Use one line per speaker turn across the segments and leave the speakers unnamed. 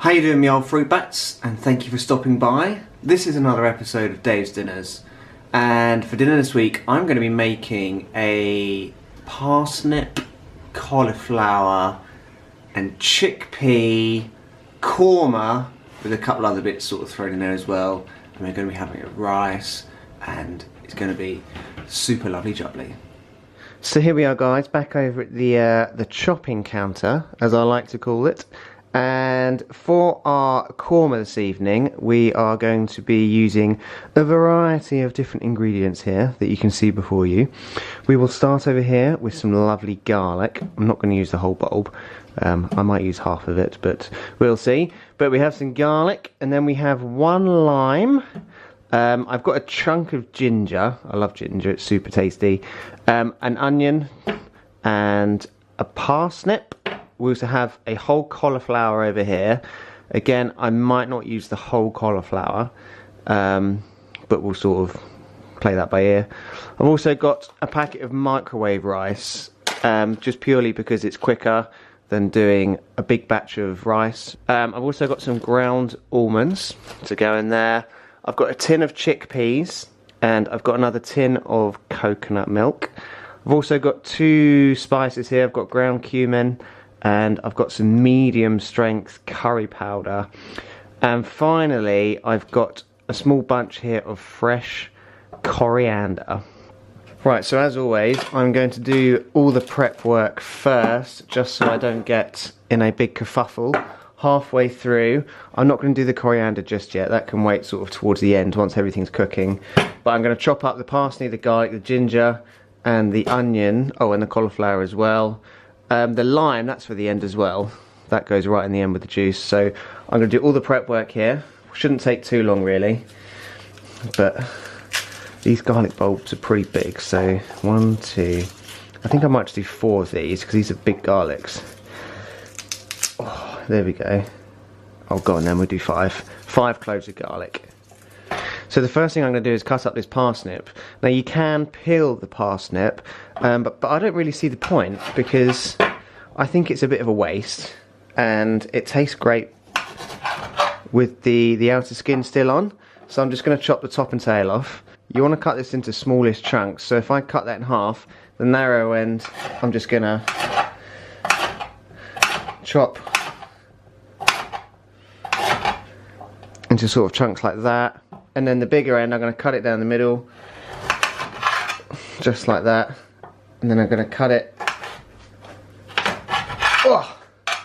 How you doing, me old fruit bats? And thank you for stopping by. This is another episode of Dave's Dinners, and for dinner this week I'm going to be making a parsnip, cauliflower and chickpea korma with a couple other bits sort of thrown in there as well, and we're going to be having it with rice, and it's going to be super lovely jubbly. So here we are, guys, back over at the chopping counter, as I like to call it. And for our korma this evening, we are going to be using a variety of different ingredients here that you can see before you. We will start over here with some lovely garlic. I'm not going to use the whole bulb. I might use half of it, but we'll see. But we have some garlic, and then we have one lime. I've got a chunk of ginger. I love ginger, it's super tasty. An onion and a parsnip. We also have a whole cauliflower over here. Again, I might not use the whole cauliflower, but we'll sort of play that by ear. I've also got a packet of microwave rice, just purely because it's quicker than doing a big batch of rice. I've also got some ground almonds to go in there. I've got a tin of chickpeas, and I've got another tin of coconut milk. I've also got two spices here. I've got ground cumin, and I've got some medium strength curry powder. And finally, I've got a small bunch here of fresh coriander. Right, so as always, I'm going to do all the prep work first, just so I don't get in a big kerfuffle halfway through. I'm not going to do the coriander just yet. That can wait sort of towards the end once everything's cooking. But I'm going to chop up the parsley, the garlic, the ginger, and the onion. Oh, and the cauliflower as well. The lime, that's for the end as well. That goes right in the end with the juice. So I'm going to do all the prep work here. Shouldn't take too long really. But these garlic bulbs are pretty big. So 1, 2, I think I might just do 4 of these because these are big garlics. Oh, there we go. Oh, go on then, we'll do 5. 5 cloves of garlic. So the first thing I'm going to do is cut up this parsnip. Now you can peel the parsnip, but I don't really see the point because I think it's a bit of a waste, and it tastes great with the outer skin still on. So I'm just going to chop the top and tail off. You want to cut this into smallest chunks, so if I cut that in half, the narrow end I'm just going to chop into sort of chunks like that. And then the bigger end, I'm going to cut it down the middle, just like that. And then I'm going to cut it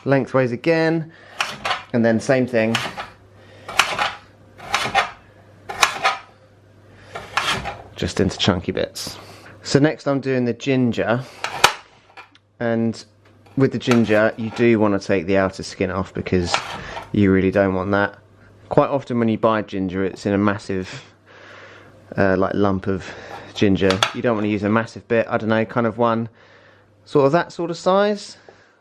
lengthways again, and then same thing. Just into chunky bits. So next I'm doing the ginger, and with the ginger you do want to take the outer skin off because you really don't want that. Quite often when you buy ginger, it's in a massive like lump of ginger. You don't want to use a massive bit. I don't know, kind of one sort of that sort of size.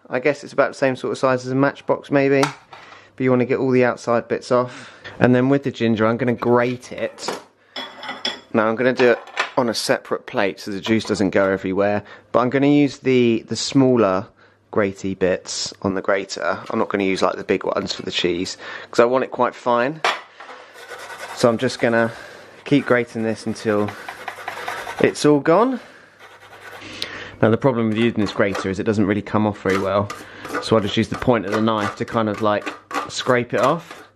I guess it's about the same sort of size as a matchbox maybe, but you want to get all the outside bits off. And then with the ginger I'm going to grate it. Now I'm going to do it on a separate plate so the juice doesn't go everywhere, but I'm going to use the smaller gratey bits on the grater. I'm not going to use like the big ones for the cheese because I want it quite fine. So I'm just going to keep grating this until it's all gone. Now the problem with using this grater is it doesn't really come off very well, so I just use the point of the knife to kind of like scrape it off.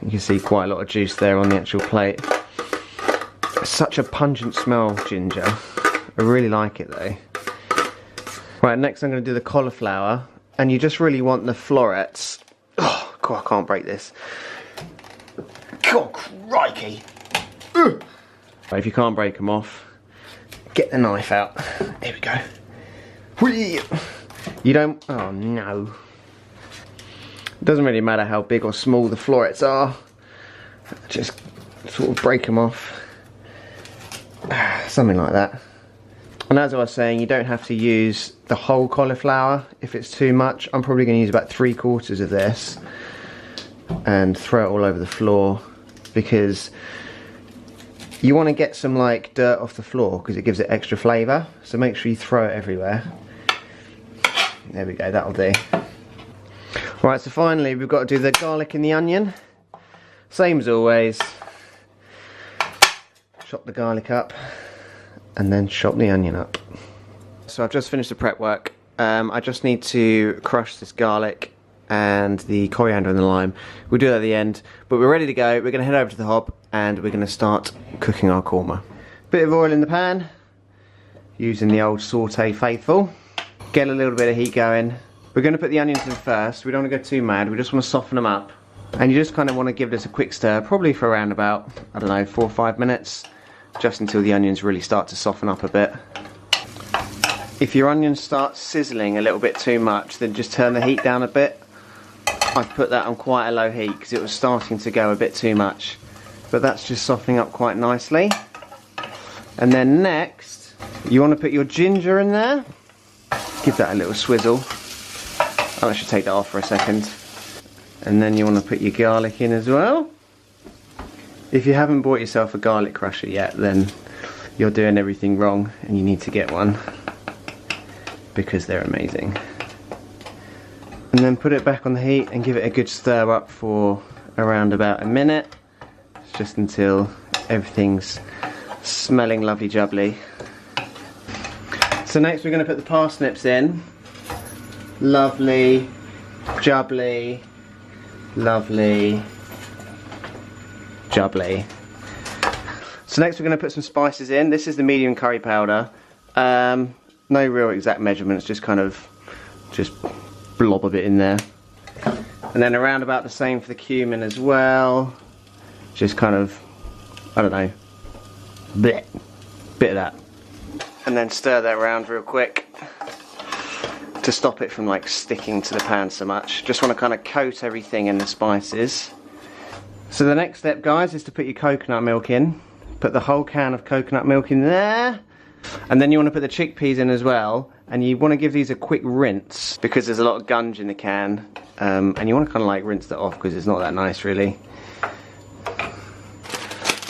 You can see quite a lot of juice there on the actual plate. It's such a pungent smell, ginger. I really like it though. Right, next I'm going to do the cauliflower, and you just really want the florets. Oh, God, I can't break this. God, crikey. Right, if you can't break them off, get the knife out. There we go. You don't, oh no. It doesn't really matter how big or small the florets are. Just sort of break them off. Something like that. And as I was saying, you don't have to use the whole cauliflower if it's too much. I'm probably going to use about 3/4 of this and throw it all over the floor because you want to get some like dirt off the floor because it gives it extra flavour. So make sure you throw it everywhere. There we go, that'll do. Right, so finally we've got to do the garlic and the onion. Same as always. Chop the garlic up and then chop the onion up. So I've just finished the prep work. I just need to crush this garlic and the coriander and the lime. We'll do that at the end, but we're ready to go. We're going to head over to the hob and we're going to start cooking our korma. Bit of oil in the pan, using the old saute faithful. Get a little bit of heat going. We're going to put the onions in first. We don't want to go too mad, we just want to soften them up. And you just kind of want to give this a quick stir, probably for around about, I don't know, 4 or 5 minutes, just until the onions really start to soften up a bit. If your onions start sizzling a little bit too much, then just turn the heat down a bit. I've put that on quite a low heat because it was starting to go a bit too much. But that's just softening up quite nicely. And then next, you want to put your ginger in there. Give that a little swizzle. Oh, I should take that off for a second. And then you want to put your garlic in as well. If you haven't bought yourself a garlic crusher yet, then you're doing everything wrong and you need to get one, because they're amazing. And then put it back on the heat and give it a good stir up for around about a minute, just until everything's smelling lovely jubbly. So next we're going to put the parsnips in. Lovely, jubbly, lovely, jubbly. So next we're going to put some spices in. This is the medium curry powder. No real exact measurements, just kind of blob a bit in there. And then around about the same for the cumin as well. Just kind of, I don't know, bit of that. And then stir that around real quick to stop it from like sticking to the pan so much. Just want to kind of coat everything in the spices. So the next step, guys, is to put your coconut milk in. Put the whole can of coconut milk in there. And then you want to put the chickpeas in as well. And you want to give these a quick rinse because there's a lot of gunge in the can. And you want to kind of like rinse that off because it's not that nice really.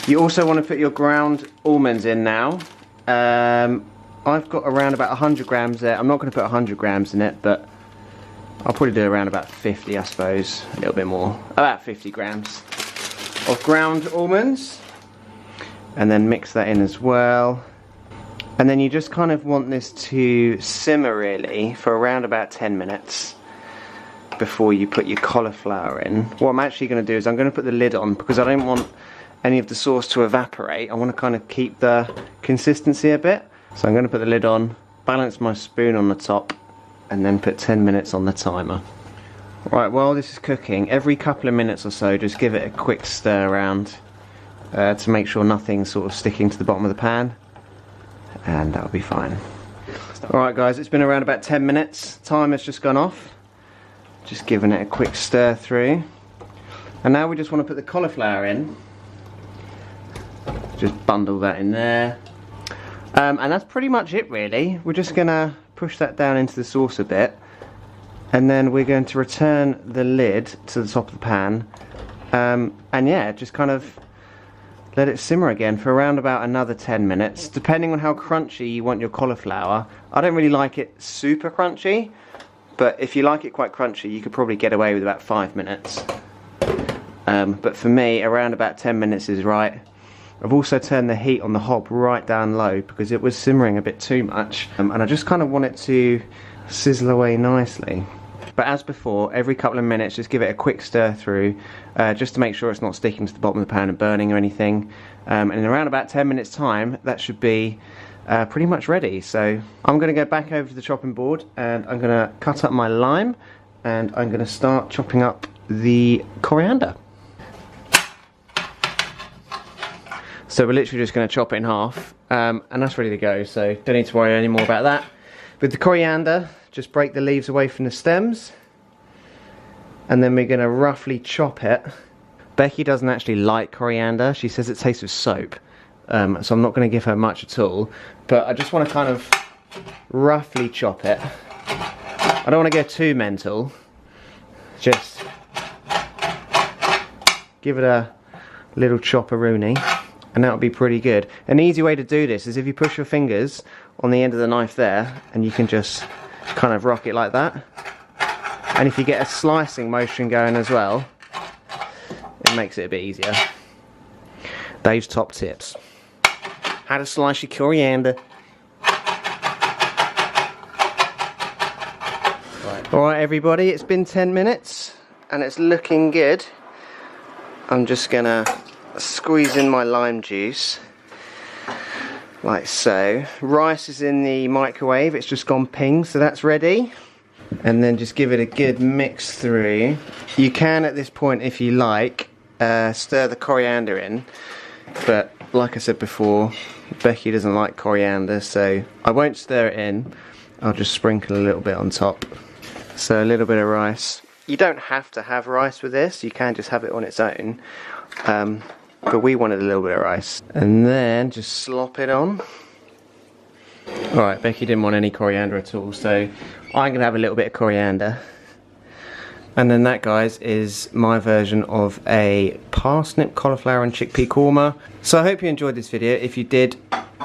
You also want to put your ground almonds in now. I've got around about 100 grams there. I'm not going to put 100 grams in it, but I'll probably do around about 50, I suppose. A little bit more. About 50 grams of ground almonds. And then mix that in as well. And then you just kind of want this to simmer really for around about 10 minutes before you put your cauliflower in. What I'm actually going to do is I'm going to put the lid on because I don't want any of the sauce to evaporate. I want to kind of keep the consistency a bit. So I'm going to put the lid on, balance my spoon on the top, and then put 10 minutes on the timer. Right, while this is cooking, every couple of minutes or so, just give it a quick stir around to make sure nothing's sort of sticking to the bottom of the pan, and that'll be fine. Alright guys, it's been around about 10 minutes. Time has just gone off. Just giving it a quick stir through. And now we just want to put the cauliflower in. Just bundle that in there. And that's pretty much it really. We're just going to push that down into the sauce a bit. And then we're going to return the lid to the top of the pan. And yeah, just kind of let it simmer again for around about another 10 minutes. Depending on how crunchy you want your cauliflower. I don't really like it super crunchy. But if you like it quite crunchy, you could probably get away with about 5 minutes. But for me, around about 10 minutes is right. I've also turned the heat on the hob right down low because it was simmering a bit too much. And I just kind of want it to sizzle away nicely. But as before, every couple of minutes, just give it a quick stir through, just to make sure it's not sticking to the bottom of the pan and burning or anything. And in around about 10 minutes time, that should be pretty much ready. So I'm going to go back over to the chopping board and I'm going to cut up my lime and I'm going to start chopping up the coriander. So we're literally just going to chop it in half, and that's ready to go, so don't need to worry any more about that. With the coriander, just break the leaves away from the stems, and then we're going to roughly chop it. Becky doesn't actually like coriander, she says it tastes of soap, so I'm not going to give her much at all, but I just want to kind of roughly chop it. I don't want to go too mental, just give it a little chopperoonie. And that'll be pretty good. An easy way to do this is if you push your fingers on the end of the knife there and you can just kind of rock it like that. And if you get a slicing motion going as well, it makes it a bit easier. Dave's top tips. How to slice your coriander. Alright everybody, it's been 10 minutes and it's looking good. I'm just gonna squeeze in my lime juice like so. Rice is in the microwave, it's just gone ping, so that's ready. And then just give it a good mix through. You can at this point, if you like, stir the coriander in, but like I said before, Becky doesn't like coriander, so I won't stir it in. I'll just sprinkle a little bit on top. So a little bit of rice. You don't have to have rice with this, you can just have it on its own. But we wanted a little bit of rice. And then just slop it on. Alright, Becky didn't want any coriander at all, so I'm going to have a little bit of coriander. And then that, guys, is my version of a parsnip, cauliflower and chickpea korma. So I hope you enjoyed this video. If you did,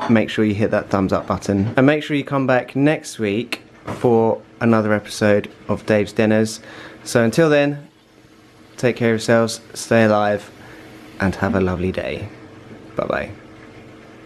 make sure you hit that thumbs up button. And make sure you come back next week for another episode of Dave's Dinners. So until then, take care of yourselves, stay alive, and have a lovely day. Bye bye.